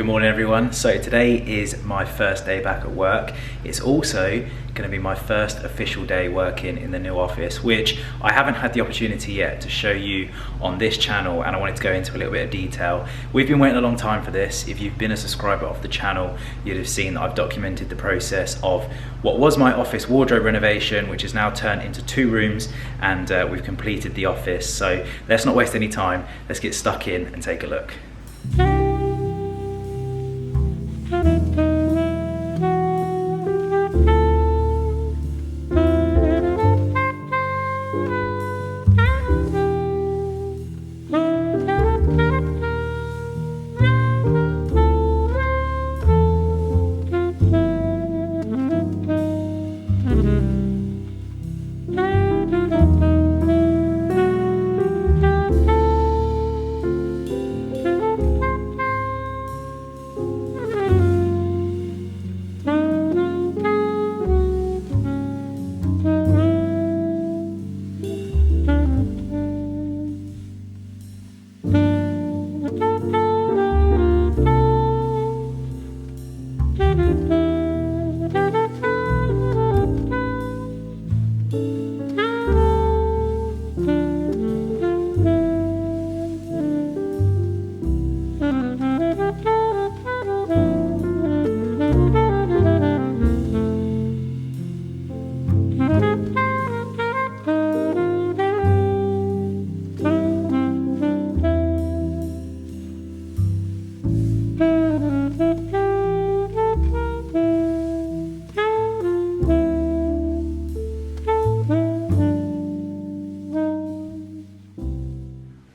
Good morning everyone. So today is my first day back at work. It's also going to be my first official day working in the new office, which I haven't had the opportunity yet to show you on this channel, and I wanted to go into a little bit of detail. We've been waiting a long time for this. If you've been a subscriber of the channel, you'd have seen that I've documented the process of what was my office wardrobe renovation, which is now turned into 2 rooms, and we've completed the office. So let's not waste any time. Let's get stuck in and take a look.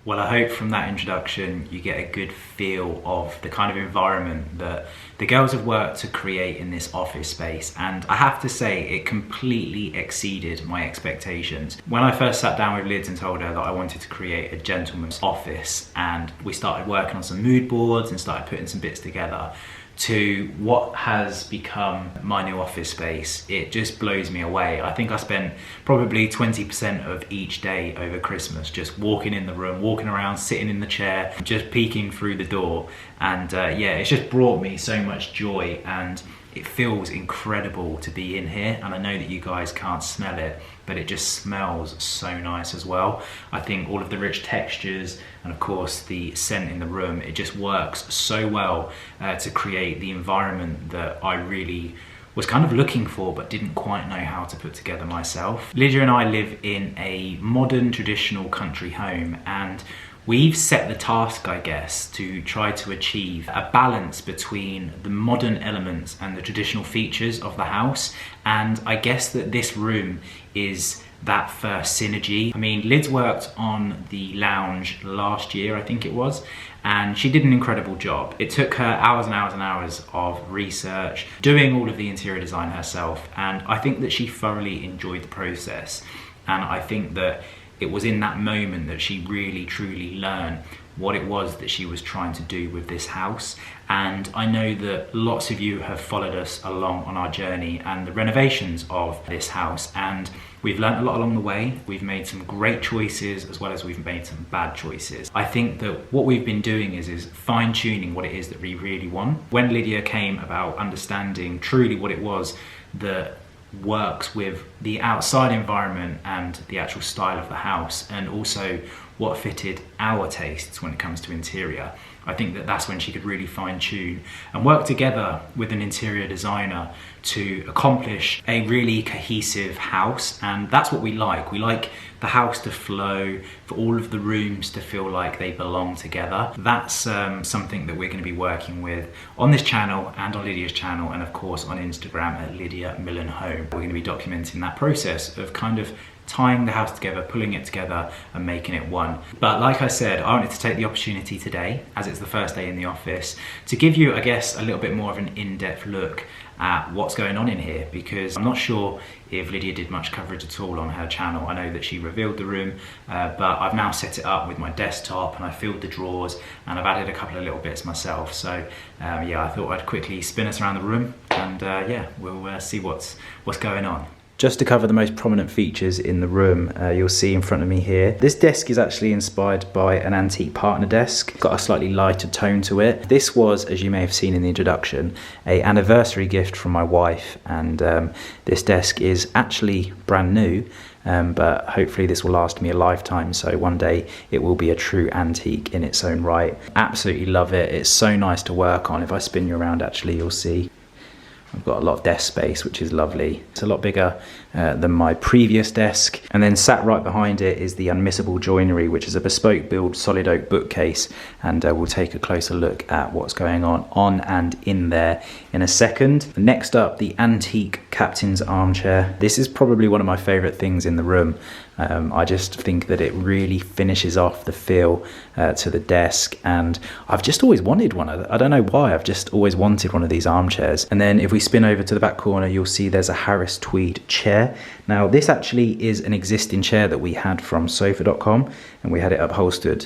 Well, I hope from that introduction you get a good feel of the kind of environment that the girls have worked to create in this office space, and I have to say it completely exceeded my expectations. When I first sat down with Lids and told her that I wanted to create a gentleman's office, and we started working on some mood boards and started putting some bits together, to what has become my new office space, it just blows me away. I think I spent probably 20% of each day over Christmas just walking in the room, walking around, sitting in the chair, just peeking through the door, and yeah, it's just brought me so much joy, and it feels incredible to be in here. And I know that you guys can't smell it, but it just smells so nice as well. I think all of the rich textures and of course the scent in the room, it just works so well to create the environment that I really was kind of looking for but didn't quite know how to put together myself. Lydia and I live in a modern traditional country home, and we've set the task, I guess, to try to achieve a balance between the modern elements and the traditional features of the house. And I guess that this room is that first synergy. I mean, Lids worked on the lounge last year, I think it was, and she did an incredible job. It took her hours and hours and hours of research, doing all of the interior design herself, and I think that she thoroughly enjoyed the process. And I think that it was in that moment that she really truly learned what it was that she was trying to do with this house. And I know that lots of you have followed us along on our journey and the renovations of this house, and we've learned a lot along the way. We've made some great choices as well as we've made some bad choices. I think that what we've been doing is fine-tuning what it is that we really want. When Lydia came about understanding truly what it was that works with the outside environment and the actual style of the house, and also what fitted our tastes when it comes to interior, I think that that's when she could really fine-tune and work together with an interior designer to accomplish a really cohesive house. And that's what we like. We like the house to flow, for all of the rooms to feel like they belong together. That's something that we're going to be working with on this channel and on Lydia's channel, and of course on Instagram at Lydia Millen Home. We're going to be documenting that process of kind of tying the house together, pulling it together and making it one. But like I said, I wanted to take the opportunity today, as it's the first day in the office, to give you, I guess, a little bit more of an in-depth look at what's going on in here, because I'm not sure if Lydia did much coverage at all on her channel. I know that she revealed the room, but I've now set it up with my desktop, and I filled the drawers, and I've added a couple of little bits myself. So yeah, I thought I'd quickly spin us around the room, and yeah, we'll see what's going on. Just to cover the most prominent features in the room, you'll see in front of me here. This desk is actually inspired by an antique partner desk. It's got a slightly lighter tone to it. This was, as you may have seen in the introduction, an anniversary gift from my wife, and this desk is actually brand new, but hopefully this will last me a lifetime, so one day it will be a true antique in its own right. Absolutely love it. It's so nice to work on. If I spin you around, actually, you'll see I've got a lot of desk space, which is lovely. It's a lot bigger than my previous desk. And then sat right behind it is the Unmissable Joinery, which is a bespoke build solid oak bookcase. And we'll take a closer look at what's going on and in there in a second. Next up, the antique captain's armchair. This is probably one of my favorite things in the room. I just think that it really finishes off the feel to the desk, and I've just always wanted one. I don't know why, I've just always wanted one of these armchairs. And then if we spin over to the back corner, you'll see there's a Harris tweed chair. Now this actually is an existing chair that we had from sofa.com, and we had it upholstered,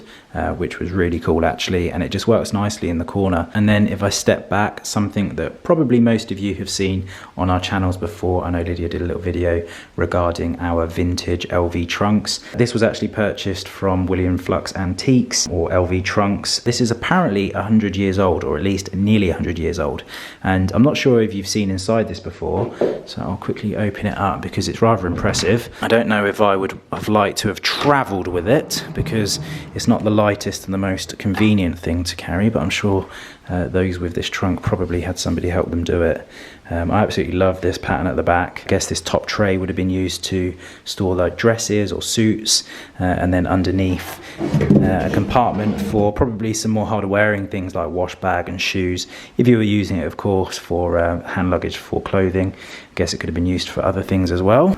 which was really cool actually, and it just works nicely in the corner. And then if I step back, something that probably most of you have seen on our channels before, I know Lydia did a little video regarding our vintage LV trunks. This was actually purchased from William Flux Antiques, or LV Trunks. This is apparently 100 years old, or at least nearly 100 years old, and I'm not sure if you've seen inside this before, so I'll quickly open it up because it's rather impressive. I don't know if I would have liked to have traveled with it, because it's not the lightest and the most convenient thing to carry, but I'm sure those with this trunk probably had somebody help them do it. I absolutely love this pattern at the back. I guess this top tray would have been used to store like dresses or suits, and then underneath a compartment for probably some more harder wearing things like wash bag and shoes. If you were using it, of course, for hand luggage for clothing, I guess it could have been used for other things as well.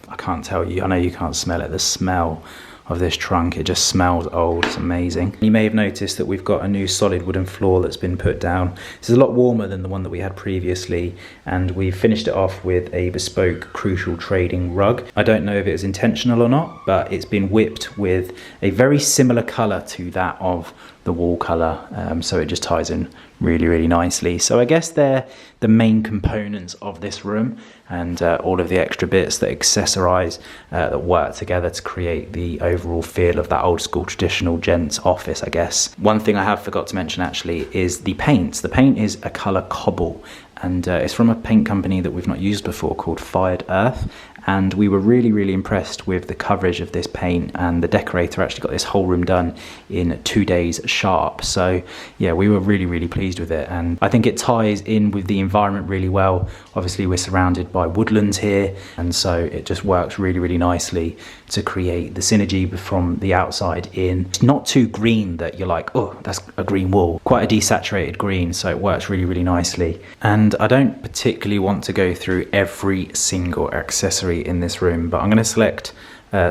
I can't tell you, I know you can't smell it, the smell of this trunk, it just smells old. It's amazing. You may have noticed that we've got a new solid wooden floor that's been put down. This is a lot warmer than the one that we had previously, and we've finished it off with a bespoke crucial trading rug. I don't know if it was intentional or not, but it's been whipped with a very similar colour to that of the wall colour, so it just ties in really nicely. So I guess they're the main components of this room, and all of the extra bits that accessorize, that work together to create the overall feel of that old school traditional gents office, I guess. One thing I have forgot to mention actually is the paint. The paint is a colour cobble, and it's from a paint company that we've not used before called Fired Earth. And we were really impressed with the coverage of this paint, and the decorator actually got this whole room done in 2 days sharp. So yeah, we were really pleased with it, and I think it ties in with the environment really well. Obviously we're surrounded by woodlands here, and so it just works really nicely to create the synergy from the outside in. It's not too green that you're like, oh, that's a green wall. Quite a desaturated green, so it works really nicely. And I don't particularly want to go through every single accessory in this room, but I'm going to select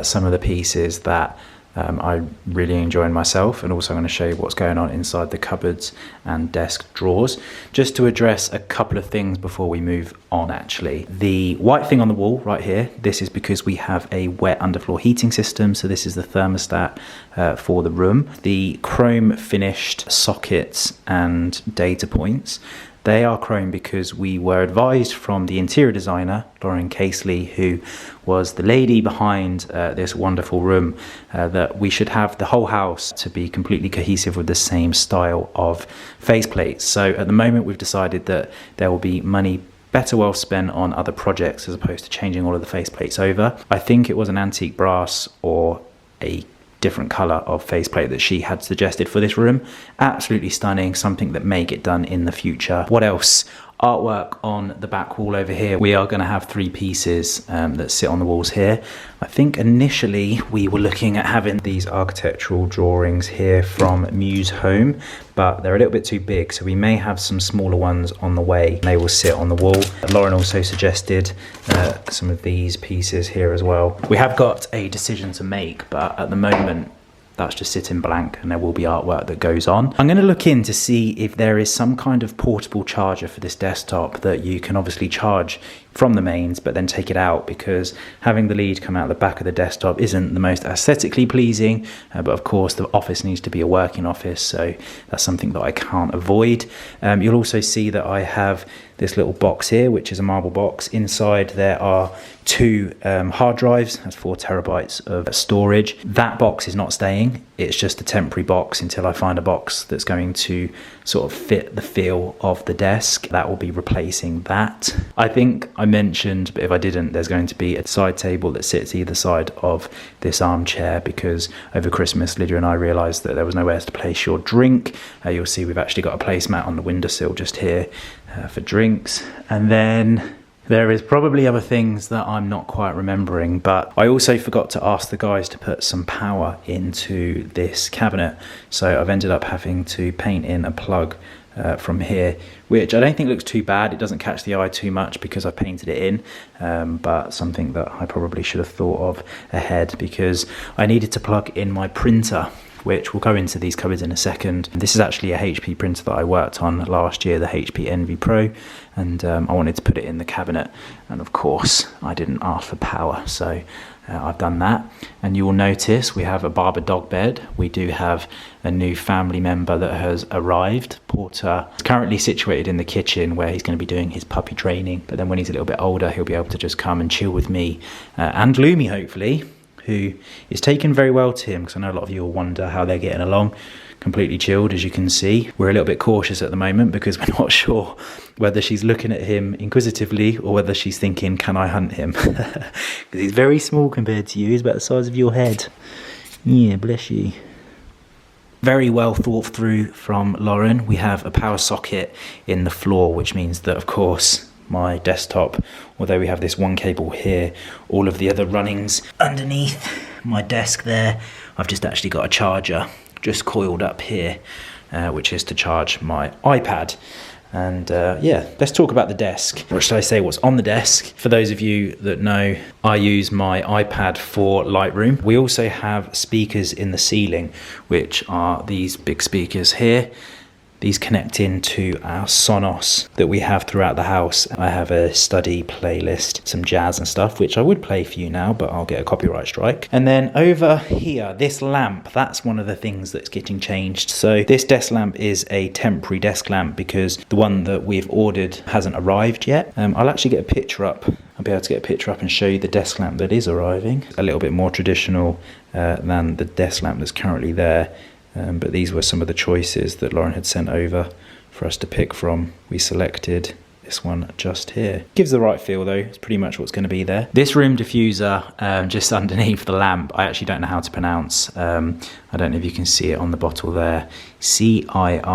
some of the pieces that I really enjoy myself, and also I'm going to show you what's going on inside the cupboards and desk drawers, just to address a couple of things before we move on. Actually, the white thing on the wall right here, this is because we have a wet underfloor heating system, so this is the thermostat for the room. The chrome finished sockets and data points, they are chrome because we were advised from the interior designer, Lauren Casely, who was the lady behind this wonderful room, that we should have the whole house to be completely cohesive with the same style of faceplates. So at the moment we've decided that there will be money better well spent on other projects as opposed to changing all of the faceplates over. I think it was an antique brass or a different color of faceplate that she had suggested for this room. Absolutely stunning, something that may get done in the future. What else? Artwork on the back wall over here. We are going to have 3 pieces that sit on the walls here. I think initially we were looking at having these architectural drawings here from Muse Home, but they're a little bit too big, so we may have some smaller ones on the way. They will sit on the wall. Lauren also suggested some of these pieces here as well. We have got a decision to make, but at the moment that's just sitting blank, and there will be artwork that goes on. I'm going to look in to see if there is some kind of portable charger for this desktop that you can obviously charge from the mains, but then take it out, because having the lead come out the back of the desktop isn't the most aesthetically pleasing, but of course the office needs to be a working office, so that's something that I can't avoid. You'll also see that I have this little box here, which is a marble box. Inside there are 2 hard drives. That's 4 terabytes of storage. That box is not staying. It's just a temporary box until I find a box that's going to sort of fit the feel of the desk. That will be replacing that. I think I mentioned, but if I didn't, there's going to be a side table that sits either side of this armchair, because over Christmas Lydia and I realised that there was nowhere to place your drink. You'll see we've actually got a placemat on the windowsill just here for drinks. And then there is probably other things that I'm not quite remembering, but I also forgot to ask the guys to put some power into this cabinet, so I've ended up having to paint in a plug from here, which I don't think looks too bad. It doesn't catch the eye too much because I painted it in, but something that I probably should have thought of ahead, because I needed to plug in my printer, which we'll go into these cupboards in a second. This is actually a HP printer that I worked on last year, the HP Envy Pro, and I wanted to put it in the cabinet, and of course I didn't ask for power, so I've done that. And you will notice we have a Barber dog bed. We do have a new family member that has arrived. Porter is currently situated in the kitchen where he's going to be doing his puppy training, but then when he's a little bit older he'll be able to just come and chill with me and Lumi, hopefully, who is taken very well to him, because I know a lot of you will wonder how they're getting along. Completely chilled, as you can see. We're a little bit cautious at the moment because we're not sure whether she's looking at him inquisitively or whether she's thinking, can I hunt him? Because he's very small compared to you. He's about the size of your head. Yeah, bless you. Very well thought through from Lauren. We have a power socket in the floor, which means that, of course, my desktop, although we have this one cable here, all of the other runnings underneath my desk there, I've just actually got a charger just coiled up here, which is to charge my iPad. And yeah, let's talk about the desk. Or should I say what's on the desk? For those of you that know, I use my iPad for Lightroom. We also have speakers in the ceiling, which are these big speakers here. These connect into our Sonos that we have throughout the house. I have a study playlist, some jazz and stuff, which I would play for you now, but I'll get a copyright strike. And then over here, this lamp, that's one of the things that's getting changed. So this desk lamp is a temporary desk lamp because the one that we've ordered hasn't arrived yet. I'll actually get a picture up. I'll be able to get a picture up and show you the desk lamp that is arriving. A little bit more traditional than the desk lamp that's currently there. But these were some of the choices that Lauren had sent over for us to pick from. We selected this one just here. Gives the right feel though, it's pretty much what's going to be there. This room diffuser just underneath the lamp, I actually don't know how to pronounce. I don't know if you can see it on the bottle there. CIRETRVDON.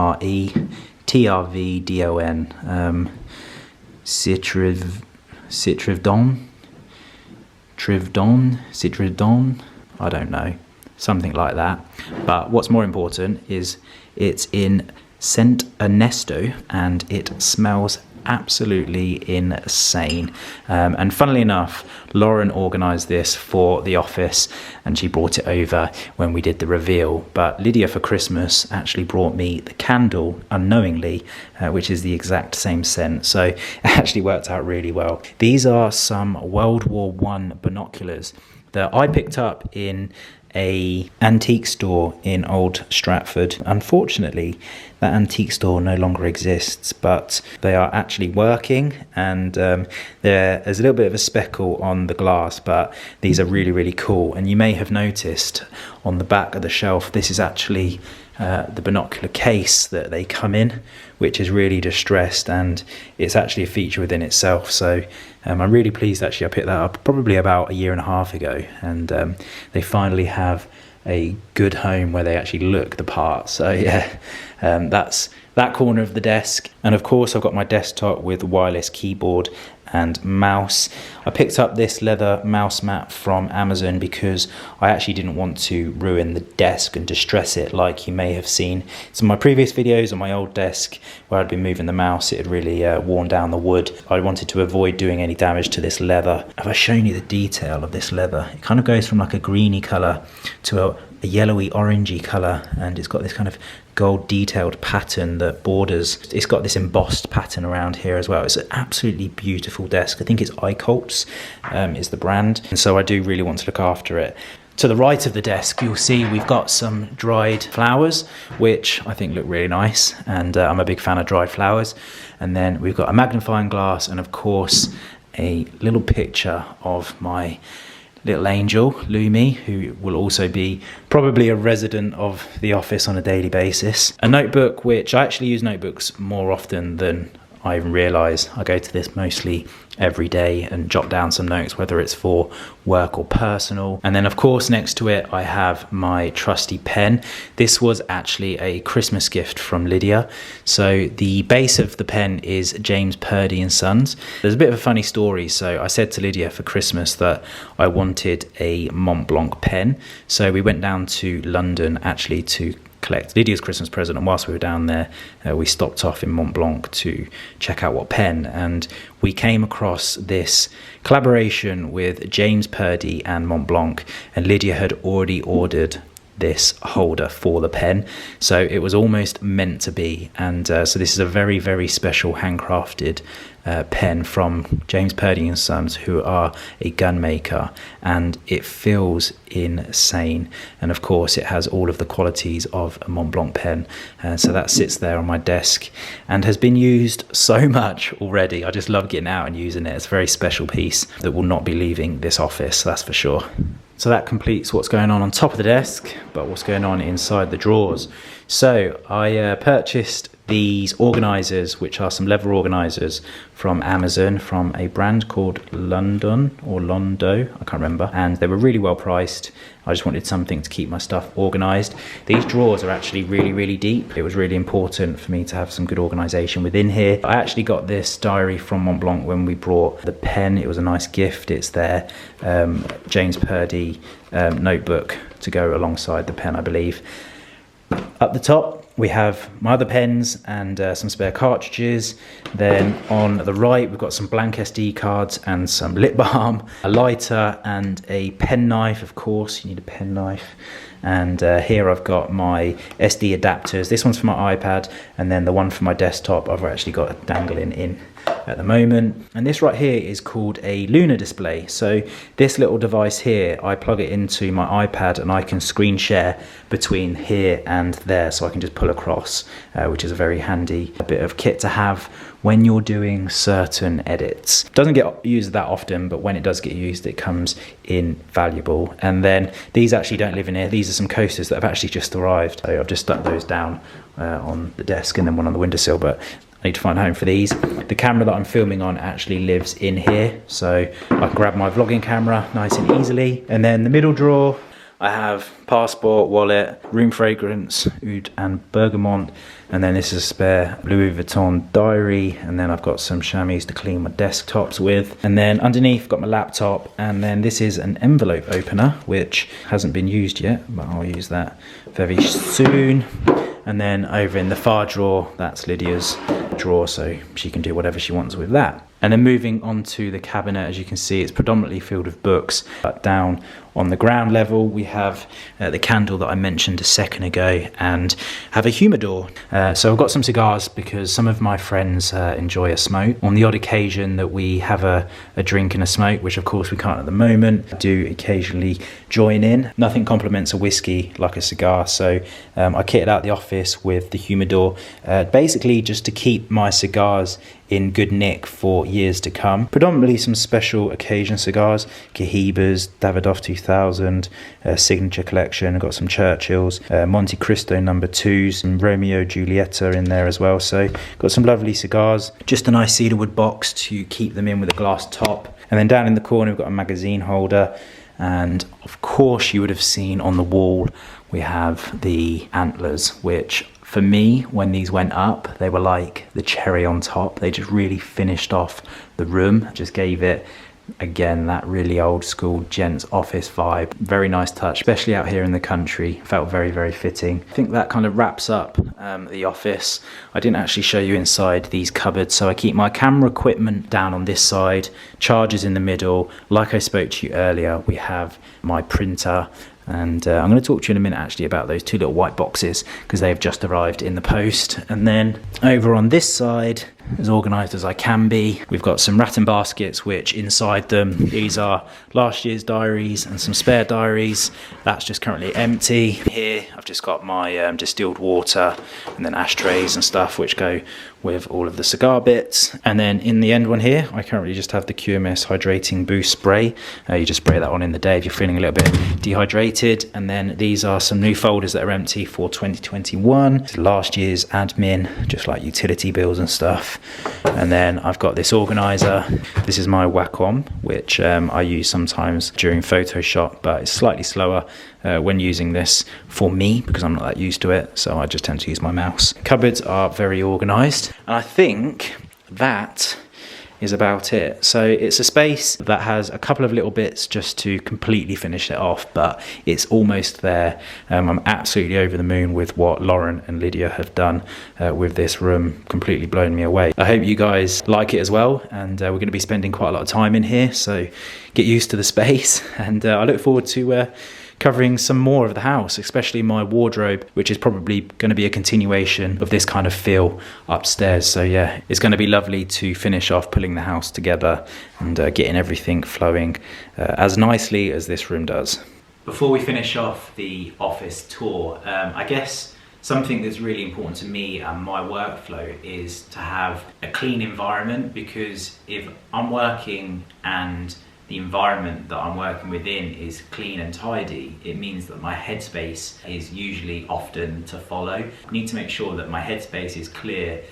Citridon, I don't know. Something like that. But what's more important is it's in Scent Ernesto and it smells absolutely insane. And funnily enough, Lauren organised this for the office and she brought it over when we did the reveal. But Lydia for Christmas actually brought me the candle unknowingly, which is the exact same scent. So it actually worked out really well. These are some World War I binoculars that I picked up in a antique store in Old Stratford. Unfortunately, that antique store no longer exists, but they are actually working, and there's a little bit of a speckle on the glass, but these are really, really cool. And you may have noticed on the back of the shelf, this is actually the binocular case that they come in, which is really distressed, and it's actually a feature within itself. So I'm really pleased actually I picked that up probably about a year and a half ago, and they finally have a good home where they actually look the part. So yeah, that's that corner of the desk. And of course I've got my desktop with wireless keyboard and mouse. I picked up this leather mouse mat from Amazon because I actually didn't want to ruin the desk and distress it, like you may have seen some of my previous videos on my old desk where I'd been moving the mouse. It had really worn down the wood. I wanted to avoid doing any damage to this leather. Have I shown you the detail of this leather? It kind of goes from like a greeny colour to a yellowy orangey colour, and it's got this kind of gold detailed pattern that borders. It's got this embossed pattern around here as well. It's an absolutely beautiful desk. I think it's iColts is the brand, and so I do really want to look after it. To the right of the desk, you'll see we've got some dried flowers, which I think look really nice, and I'm a big fan of dried flowers. And then we've got a magnifying glass, and of course a little picture of my little angel, Lumi, who will also be probably a resident of the office on a daily basis. A notebook, which I actually use notebooks more often than I even realise. I go to this mostly every day and jot down some notes, whether it's for work or personal. And then of course next to it I have my trusty pen. This was actually a Christmas gift from Lydia. So the base of the pen is James Purdy and Sons. There's a bit of a funny story. So I said to Lydia for Christmas that I wanted a Mont Blanc pen, so we went down to London actually to collect Lydia's Christmas present, and whilst we were down there we stopped off in Mont Blanc to check out what pen, and we came across this collaboration with James Purdy and Mont Blanc, and Lydia had already ordered this holder for the pen, so it was almost meant to be. And so this is a very, very special handcrafted pen from James Purdy and Sons, who are a gun maker, and it feels insane. And of course it has all of the qualities of a Mont Blanc pen, so that sits there on my desk and has been used so much already. I just love getting out and using it. It's a very special piece that will not be leaving this office, that's for sure. So that completes what's going on top of the desk, but what's going on inside the drawers. So I purchased these organisers, which are some leather organisers from Amazon, from a brand called London or Londo, I can't remember, and they were really well priced. I just wanted something to keep my stuff organised. These drawers are actually really, really deep. It was really important for me to have some good organisation within here. I actually got this diary from Mont Blanc when we brought the pen. It was a nice gift. It's their James Purdy notebook to go alongside the pen, I believe. Up the top we have my other pens and some spare cartridges. Then on the right we've got some blank SD cards and some lip balm, a lighter and a pen knife. Of course you need a pen knife. And here I've got my SD adapters. This one's for my iPad, and then the one for my desktop I've actually got dangling in at the moment. And this right here is called a Lunar display. So this little device here, I plug it into my iPad and I can screen share between here and there, so I can just pull across, which is a very handy bit of kit to have when you're doing certain edits. Doesn't get used that often, but when it does get used it comes in valuable. And then these actually don't live in here. These are some coasters that have actually just arrived, so I've just stuck those down on the desk, and then one on the windowsill, but I need to find a home for these. The camera that I'm filming on actually lives in here, so I can grab my vlogging camera nice and easily. And then the middle drawer, I have passport, wallet, room fragrance, oud and bergamot, and then this is a spare Louis Vuitton diary, and then I've got some chamois to clean my desktops with. And then underneath I've got my laptop, and then this is an envelope opener which hasn't been used yet, but I'll use that very soon. And then over in the far drawer, that's Lydia's drawer, so she can do whatever she wants with that. And then moving on to the cabinet, as you can see, it's predominantly filled with books. But down on the ground level, we have the candle that I mentioned a second ago, and have a humidor. So I've got some cigars because some of my friends enjoy a smoke. On the odd occasion that we have a drink and a smoke, which of course we can't at the moment, I do occasionally join in. Nothing complements a whiskey like a cigar, so I kitted out the office with the humidor, basically just to keep my cigars in good nick for years to come. Predominantly some special occasion cigars, Cohibas, Davidoff 2000, Signature Collection. I've got some Churchills, Monte Cristo number 2s, and Romeo Giulietta in there as well. So got some lovely cigars. Just a nice cedarwood box to keep them in with a glass top. And then down in the corner we've got a magazine holder. And of course you would have seen on the wall we have the Antlers, which for me, when these went up, they were like the cherry on top. They just really finished off the room, just gave it, again, that really old school gents office vibe. Very nice touch, especially out here in the country. Felt very, very fitting. I think that kind of wraps up the office. I didn't actually show you inside these cupboards, so I keep my camera equipment down on this side, chargers in the middle. Like I spoke to you earlier, we have my printer, And I'm going to talk to you in a minute actually about those two little white boxes because they've just arrived in the post. And then over on this side, as organised as I can be, we've got some rattan baskets which inside them, these are last year's diaries and some spare diaries. That's just currently empty. Here I've just got my distilled water and then ashtrays and stuff which go with all of the cigar bits. And then in the end one here, I currently just have the QMS Hydrating Boost Spray. You just spray that on in the day if you're feeling a little bit dehydrated. And then these are some new folders that are empty for 2021. It's last year's admin, just like utility bills and stuff. And then I've got this organizer. This is my Wacom, which I use sometimes during Photoshop, but it's slightly slower when using this for me because I'm not that used to it, so I just tend to use my mouse. Cupboards are very organized, and I think that is about it. So it's a space that has a couple of little bits just to completely finish it off, but it's almost there. I'm absolutely over the moon with what Lauren and Lydia have done with this room. Completely blown me away. I hope you guys like it as well, and we're going to be spending quite a lot of time in here, so get used to the space, and I look forward to covering some more of the house, especially my wardrobe, which is probably going to be a continuation of this kind of feel upstairs. So yeah, it's going to be lovely to finish off pulling the house together and getting everything flowing as nicely as this room does. Before we finish off the office tour, I guess something that's really important to me and my workflow is to have a clean environment, because if I'm working and the environment that I'm working within is clean and tidy, it means that my headspace is usually often to follow. I need to make sure that my headspace is clear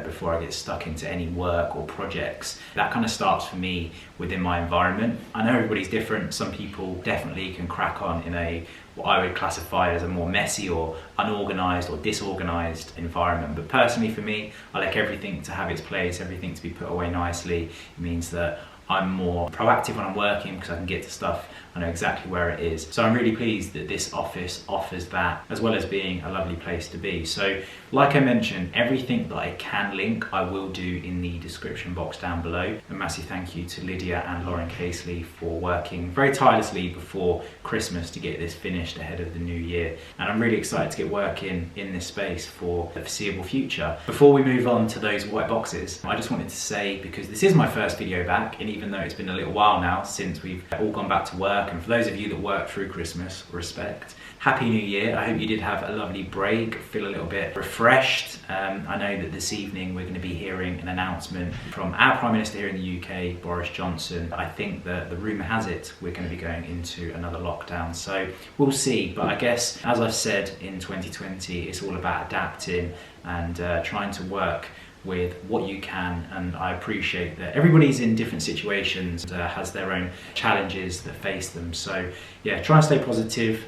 before I get stuck into any work or projects. That kind of starts for me within my environment. I know everybody's different. Some people definitely can crack on in a what I would classify as a more messy or unorganized or disorganized environment. But personally for me, I like everything to have its place, everything to be put away nicely. It means that I'm more proactive when I'm working because I can get to stuff, I know exactly where it is. So I'm really pleased that this office offers that, as well as being a lovely place to be. So like I mentioned, everything that I can link, I will do in the description box down below. A massive thank you to Lydia and Lauren Casely for working very tirelessly before Christmas to get this finished ahead of the new year. And I'm really excited to get working in this space for the foreseeable future. Before we move on to those white boxes, I just wanted to say, because this is my first video back, and even though it's been a little while now since we've all gone back to work, and for those of you that work through Christmas, respect. Happy New Year. I hope you did have a lovely break, feel a little bit refreshed. I know that this evening we're going to be hearing an announcement from our Prime Minister here in the UK, Boris Johnson. I think that the rumour has it we're going to be going into another lockdown, so we'll see. But I guess, as I've said, in 2020 it's all about adapting and trying to work with what you can, and I appreciate that everybody's in different situations, has their own challenges that face them. So yeah, try and stay positive,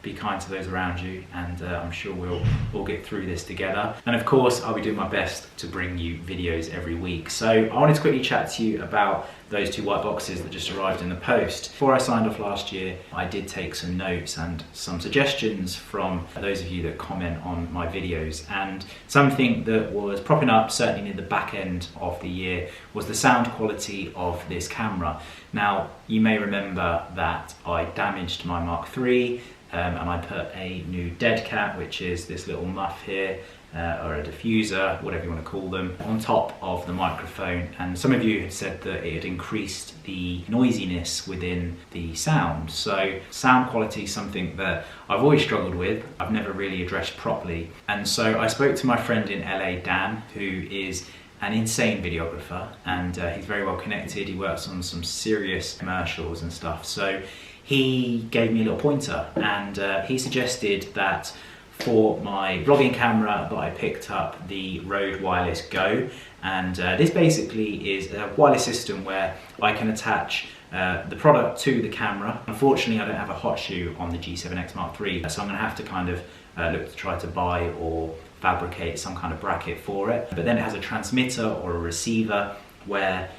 be kind to those around you, and I'm sure we'll all get through this together. And of course, I'll be doing my best to bring you videos every week. So I wanted to quickly chat to you about those two white boxes that just arrived in the post. Before I signed off last year, I did take some notes and some suggestions from those of you that comment on my videos, and something that was propping up certainly near the back end of the year was the sound quality of this camera. Now, you may remember that I damaged my Mark III, and I put a new dead cat, which is this little muff here, or a diffuser, whatever you want to call them, on top of the microphone. And some of you had said that it had increased the noisiness within the sound. So sound quality is something that I've always struggled with, I've never really addressed properly. And so I spoke to my friend in LA, Dan, who is an insane videographer, and he's very well connected. He works on some serious commercials and stuff. So he gave me a little pointer, and he suggested that for my vlogging camera that I picked up the Rode Wireless Go, and this basically is a wireless system where I can attach the product to the camera. Unfortunately, I don't have a hot shoe on the G7X Mark III, so I'm going to have to kind of look to try to buy or fabricate some kind of bracket for it. But then it has a transmitter or a receiver where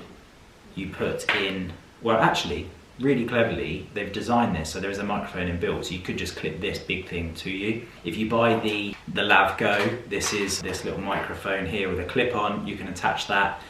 you put in, well actually, really cleverly, they've designed this so there is a microphone inbuilt, so you could just clip this big thing to you. If you buy the Lav Go, this is this little microphone here with a clip on, you can attach that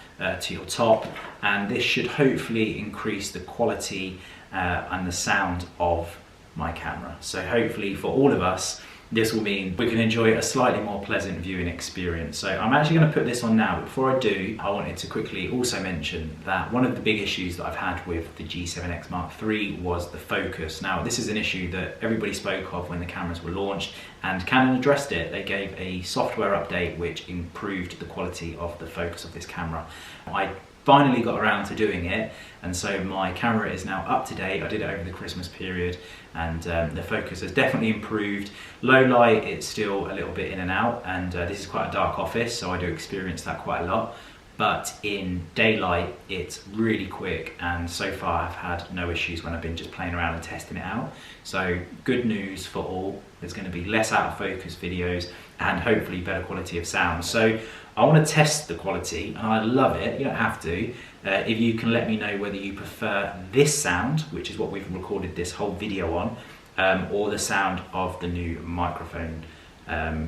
to your top, and this should hopefully increase the quality and the sound of my camera. So hopefully for all of us, this will mean we can enjoy a slightly more pleasant viewing experience. So I'm actually going to put this on now, but before I do, I wanted to quickly also mention that one of the big issues that I've had with the G7X Mark III was the focus. Now, this is an issue that everybody spoke of when the cameras were launched, and Canon addressed it. They gave a software update which improved the quality of the focus of this camera. I finally got around to doing it, and so my camera is now up to date. I did it over the Christmas period, and the focus has definitely improved. Low light, it's still a little bit in and out, and this is quite a dark office, so I do experience that quite a lot. But in daylight, it's really quick, and so far I've had no issues when I've been just playing around and testing it out. So good news for all. There's going to be less out of focus videos and hopefully better quality of sound. So I want to test the quality, and I love it. You don't have to. If you can let me know whether you prefer this sound, which is what we've recorded this whole video on, or the sound of the new microphone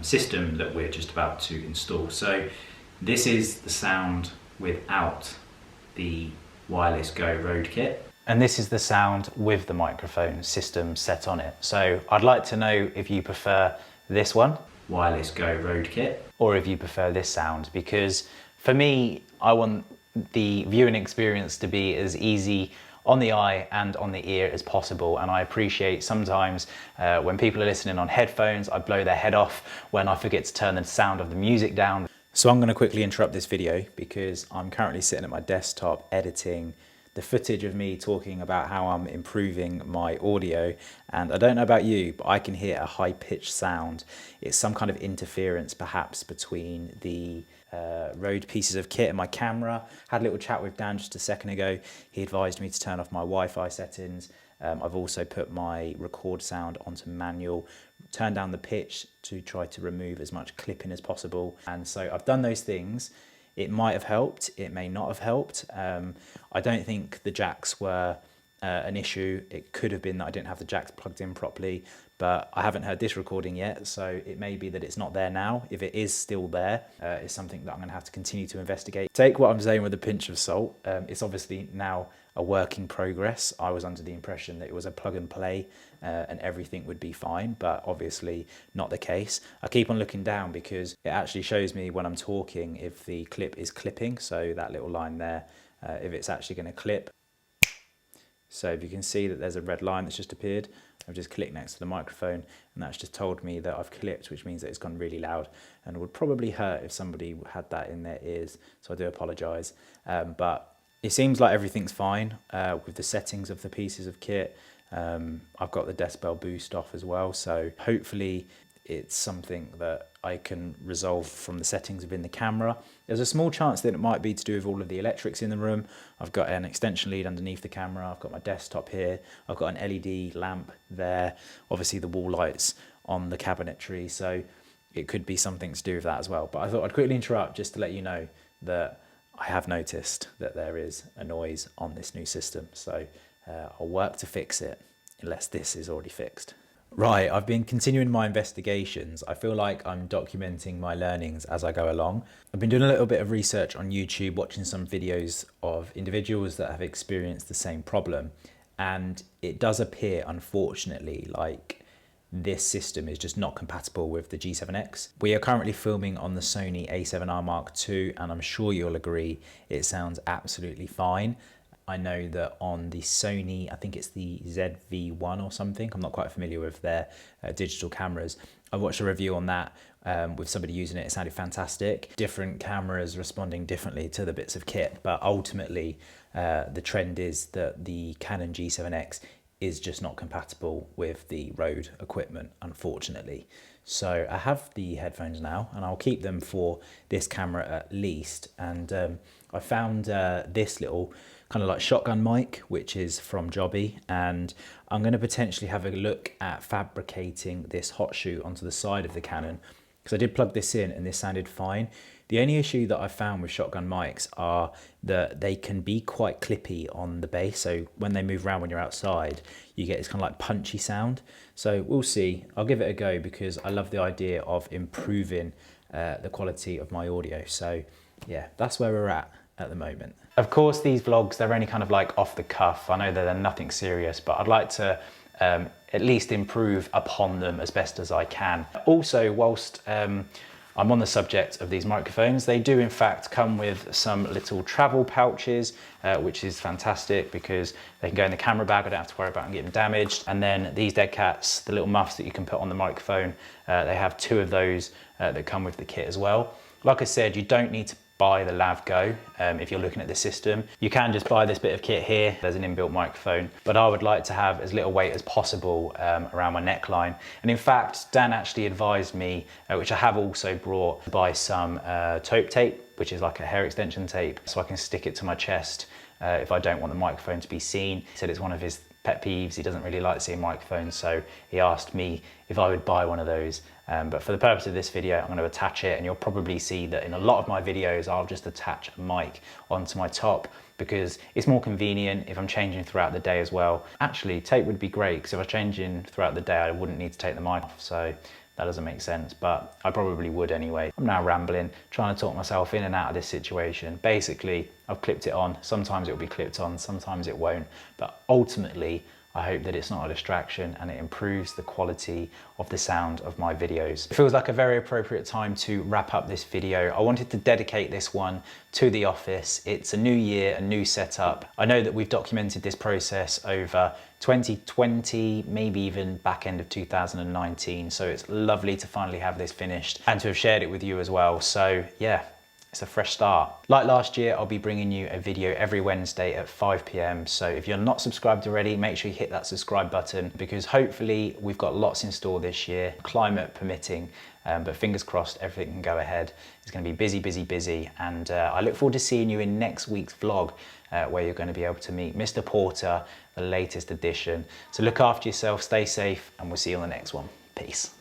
system that we're just about to install. So this is the sound without the Wireless Go Rode kit. And this is the sound with the microphone system set on it. So I'd like to know if you prefer this one, Wireless Go Rode kit, or if you prefer this sound, because for me, I want the viewing experience to be as easy on the eye and on the ear as possible. And I appreciate sometimes when people are listening on headphones, I blow their head off when I forget to turn the sound of the music down. So I'm going to quickly interrupt this video because I'm currently sitting at my desktop editing the footage of me talking about how I'm improving my audio, and I don't know about you, but I can hear a high-pitched sound. It's some kind of interference perhaps between the Rode pieces of kit and my camera. Had a little chat with Dan just a second ago. He advised me to turn off my Wi-Fi settings. I've also put my record sound onto manual, turned down the pitch to try to remove as much clipping as possible. And so I've done those things. It might have helped, it may not have helped. I don't think the jacks were an issue. It could have been that I didn't have the jacks plugged in properly, but I haven't heard this recording yet, so it may be that it's not there now. If it is still there, it's something that I'm gonna have to continue to investigate. Take what I'm saying with a pinch of salt. It's obviously now a work in progress. I was under the impression that it was a plug and play and everything would be fine, but obviously not the case. I keep on looking down because it actually shows me when I'm talking if the clip is clipping, so that little line there, if it's actually going to clip. So if you can see that there's a red line that's just appeared, I've just clicked next to the microphone and that's just told me that I've clipped, which means that it's gone really loud and it would probably hurt if somebody had that in their ears, so I do apologise. But it seems like everything's fine with the settings of the pieces of kit. I've got the decibel boost off as well, so hopefully it's something that I can resolve from the settings within the camera. There's a small chance that it might be to do with all of the electrics in the room. I've got an extension lead underneath the camera, I've got my desktop here, I've got an LED lamp there, obviously the wall lights on the cabinetry, so it could be something to do with that as well. But I thought I'd quickly interrupt just to let you know that I have noticed that there is a noise on this new system, so I'll work to fix it unless this is already fixed. Right, I've been continuing my investigations. I feel like I'm documenting my learnings as I go along. I've been doing a little bit of research on YouTube, watching some videos of individuals that have experienced the same problem, and it does appear, unfortunately, like this system is just not compatible with the G7X. We are currently filming on the SONY A7R Mark II, and I'm sure you'll agree it sounds absolutely fine. I know that on the Sony, I think it's the ZV-1 or something, I'm not quite familiar with their digital cameras. I watched a review on that with somebody using it, it sounded fantastic. Different cameras responding differently to the bits of kit, but ultimately the trend is that the Canon G7X is just not compatible with the Rode equipment, unfortunately. So I have the headphones now and I'll keep them for this camera at least. And I found this little kind of like shotgun mic, which is from Jobby, and I'm going to potentially have a look at fabricating this hot shoe onto the side of the Canon, because I did plug this in and this sounded fine. The only issue that I found with shotgun mics are that they can be quite clippy on the bass, so when they move around when you're outside, you get this kind of like punchy sound. So we'll see. I'll give it a go because I love the idea of improving the quality of my audio. So yeah, that's where we're at the moment. Of course, these vlogs, they're only kind of like off the cuff. I know that they're nothing serious, but I'd like to at least improve upon them as best as I can. Also, whilst I'm on the subject of these microphones, they do in fact come with some little travel pouches, which is fantastic because they can go in the camera bag. I don't have to worry about them getting damaged. And then these dead cats, the little muffs that you can put on the microphone, they have 2 of those that come with the kit as well. Like I said, you don't need to buy the LavGo if you're looking at the system. You can just buy this bit of kit here. There's an inbuilt microphone, but I would like to have as little weight as possible around my neckline. And in fact, Dan actually advised me, which I have also brought, to buy some taupe tape, which is like a hair extension tape, so I can stick it to my chest if I don't want the microphone to be seen. He said it's one of his pet peeves. He doesn't really like seeing microphones, so he asked me if I would buy one of those. But for the purpose of this video, I'm going to attach it, and you'll probably see that in a lot of my videos, I'll just attach a mic onto my top because it's more convenient if I'm changing throughout the day as well. Actually, tape would be great because if I was changing throughout the day, I wouldn't need to take the mic off. So that doesn't make sense, but I probably would anyway. I'm now rambling, trying to talk myself in and out of this situation. Basically, I've clipped it on. Sometimes it'll be clipped on, sometimes it won't. But ultimately, I hope that it's not a distraction and it improves the quality of the sound of my videos. It feels like a very appropriate time to wrap up this video. I wanted to dedicate this one to the office. It's a new year, a new setup. I know that we've documented this process over 2020, maybe even back end of 2019. So it's lovely to finally have this finished and to have shared it with you as well. So yeah, it's a fresh start. Like last year, I'll be bringing you a video every Wednesday at 5 p.m. So if you're not subscribed already, make sure you hit that subscribe button because hopefully we've got lots in store this year, climate permitting, but fingers crossed everything can go ahead. It's going to be busy, busy, busy. And I look forward to seeing you in next week's vlog where you're going to be able to meet Mr. Porter, the latest edition. So look after yourself, stay safe, and we'll see you on the next one. Peace.